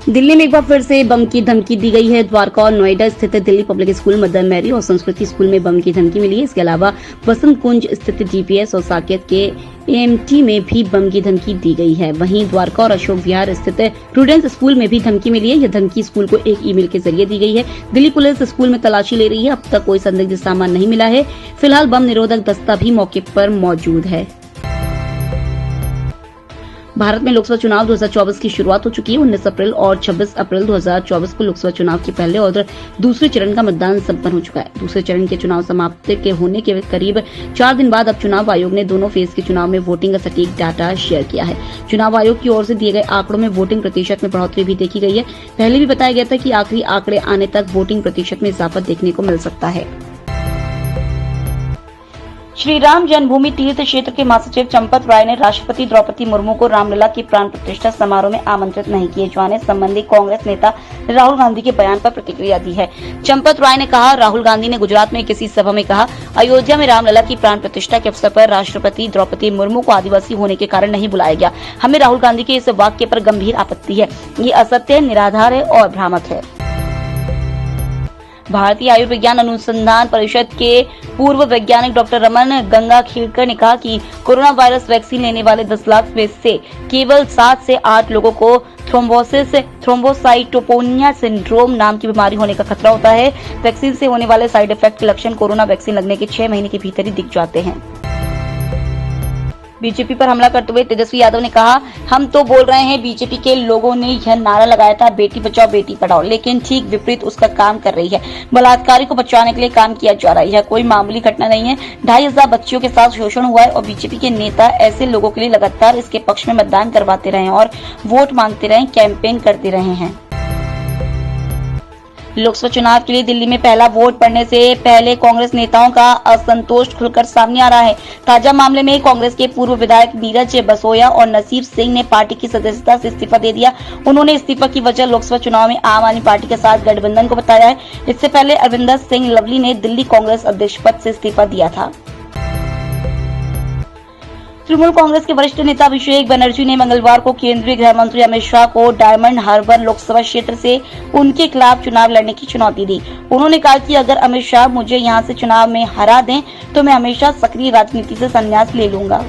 दिल्ली में एक बार फिर से बम की धमकी दी गई है। द्वारका और नोएडा स्थित Delhi public school, Mother Mary और संस्कृति स्कूल में बम की धमकी मिली है। इसके अलावा बसंत कुंज स्थित डीपीएस और साकेत के एएमटी में भी बम की धमकी दी गई है। वहीं द्वारका और अशोक विहार स्थित प्रूडेंस स्कूल में भी धमकी मिली है। यह धमकी स्कूल को एक ईमेल के जरिए दी गई है। दिल्ली पुलिस स्कूल में तलाशी ले रही है। अब तक कोई संदिग्ध सामान नहीं मिला है। फिलहाल बम निरोधक दस्ता भी मौके पर मौजूद है। भारत में लोकसभा चुनाव 2024 की शुरुआत हो चुकी है। 19 अप्रैल और 26 अप्रैल 2024 को लोकसभा चुनाव के पहले और दूसरे चरण का मतदान संपन्न हो चुका है। दूसरे चरण के चुनाव समाप्ति के होने के करीब 4 दिन बाद अब चुनाव आयोग ने दोनों फेज के चुनाव में वोटिंग का सटीक डाटा शेयर किया है। चुनाव आयोग की ओर से दिए गए आंकड़ों में वोटिंग प्रतिशत में बढ़ोतरी भी देखी गई है। पहले भी बताया गया था कि आखिरी आंकड़े आने तक वोटिंग प्रतिशत में इजाफा देखने को मिल सकता है। श्री राम जन्मभूमि तीर्थ क्षेत्र के महासचिव चंपत राय ने राष्ट्रपति द्रौपदी मुर्मू को रामलला की प्राण प्रतिष्ठा समारोह में आमंत्रित नहीं किए जाने संबंधी कांग्रेस नेता राहुल गांधी के बयान पर प्रतिक्रिया दी है। चंपत राय ने कहा, राहुल गांधी ने गुजरात में किसी सभा में कहा, अयोध्या में रामलला की प्राण प्रतिष्ठा के अवसर पर राष्ट्रपति द्रौपदी मुर्मू को आदिवासी होने के कारण नहीं बुलाया गया। हमें राहुल गांधी के इस वाक्य पर गंभीर आपत्ति है। ये असत्य, निराधार है और भ्रामक है। भारतीय आयुर्विज्ञान अनुसंधान परिषद के पूर्व वैज्ञानिक डॉक्टर रमन गंगाखेड़कर ने कहा कि कोरोना वायरस वैक्सीन लेने वाले 10 लाख में से केवल 7 से 8 लोगों को थ्रोम्बोसाइटोपेनिया सिंड्रोम नाम की बीमारी होने का खतरा होता है। वैक्सीन से होने वाले साइड इफेक्ट के लक्षण कोरोना वैक्सीन लगने के 6 महीने के भीतर ही दिख जाते हैं। बीजेपी पर हमला करते हुए तेजस्वी यादव ने कहा, हम तो बोल रहे हैं बीजेपी के लोगों ने यह नारा लगाया था बेटी बचाओ बेटी पढ़ाओ, लेकिन ठीक विपरीत उसका काम कर रही है। बलात्कारी को बचाने के लिए काम किया जा रहा है। यह कोई मामूली घटना नहीं है। 2500 बच्चियों के साथ शोषण हुआ है और बीजेपी के नेता ऐसे लोगों के लिए लगातार इसके पक्ष में मतदान करवाते रहे और वोट मांगते रहे, कैंपेन करते रहे हैं। लोकसभा चुनाव के लिए दिल्ली में पहला वोट पड़ने से पहले कांग्रेस नेताओं का असंतोष खुलकर सामने आ रहा है। ताजा मामले में कांग्रेस के पूर्व विधायक नीरज बसोया और नसीब सिंह ने पार्टी की सदस्यता से इस्तीफा दे दिया। उन्होंने इस्तीफा की वजह लोकसभा चुनाव में आम आदमी पार्टी के साथ गठबंधन को बताया है। इससे पहले अरविंदर सिंह लवली ने दिल्ली कांग्रेस अध्यक्ष पद से इस्तीफा दिया था। तृणमूल कांग्रेस के वरिष्ठ नेता अभिषेक बनर्जी ने मंगलवार को केंद्रीय गृह मंत्री अमित शाह को डायमंड हार्बर लोकसभा क्षेत्र से उनके खिलाफ चुनाव लड़ने की चुनौती दी। उन्होंने कहा कि अगर अमित शाह मुझे यहां से चुनाव में हरा दें तो मैं हमेशा सक्रिय राजनीति से संन्यास ले लूंगा।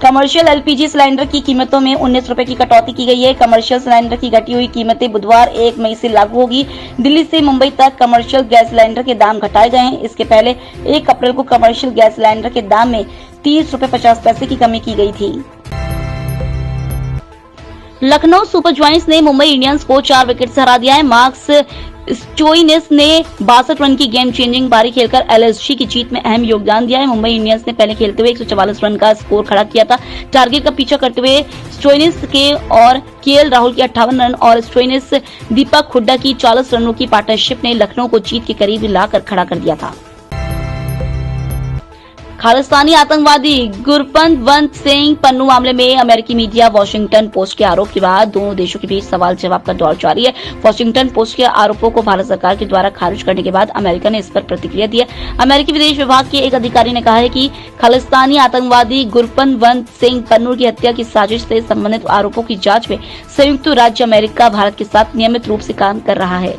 कमर्शियल एलपीजी सिलेंडर की कीमतों में 19 रुपए की कटौती की गई है। कमर्शियल सिलेंडर की घटी हुई कीमतें बुधवार 1 मई से लागू होगी। दिल्ली से मुंबई तक कमर्शियल गैस सिलेंडर के दाम घटाए गए हैं। इसके पहले 1 अप्रैल को कमर्शियल गैस सिलेंडर के दाम में 30 रुपए 50 पैसे की कमी की गई थी। लखनऊ सुपर जायंट्स ने मुंबई इंडियंस को 4 विकेट से हरा दिया है। मार्कस स्टोइनिस ने 62 रन की गेम चेंजिंग पारी खेलकर एलएसजी की जीत में अहम योगदान दिया है। मुंबई इंडियंस ने पहले खेलते हुए 144 रन का स्कोर खड़ा किया था। टारगेट का पीछा करते हुए स्टोइनिस के और केएल राहुल की 58 रन और स्टोइनिस दीपक हुड्डा की 40 रनों की पार्टनरशिप ने लखनऊ को जीत के करीब लाकर खड़ा कर दिया था। खालिस्तानी आतंकवादी गुरपतवंत सिंह पन्नू मामले में अमेरिकी मीडिया वॉशिंगटन पोस्ट के आरोप के बाद दोनों देशों के बीच सवाल जवाब का दौर जारी है। वॉशिंगटन पोस्ट के आरोपों को भारत सरकार के द्वारा खारिज करने के बाद अमेरिका ने इस पर प्रतिक्रिया दी है। अमेरिकी विदेश विभाग के एक अधिकारी ने कहा है कि खालिस्तानी आतंकवादी गुरपतवंत सिंह पन्नू की हत्या की साजिश से संबंधित आरोपों की जांच में संयुक्त राज्य अमेरिका भारत के साथ नियमित रूप से काम कर रहा है।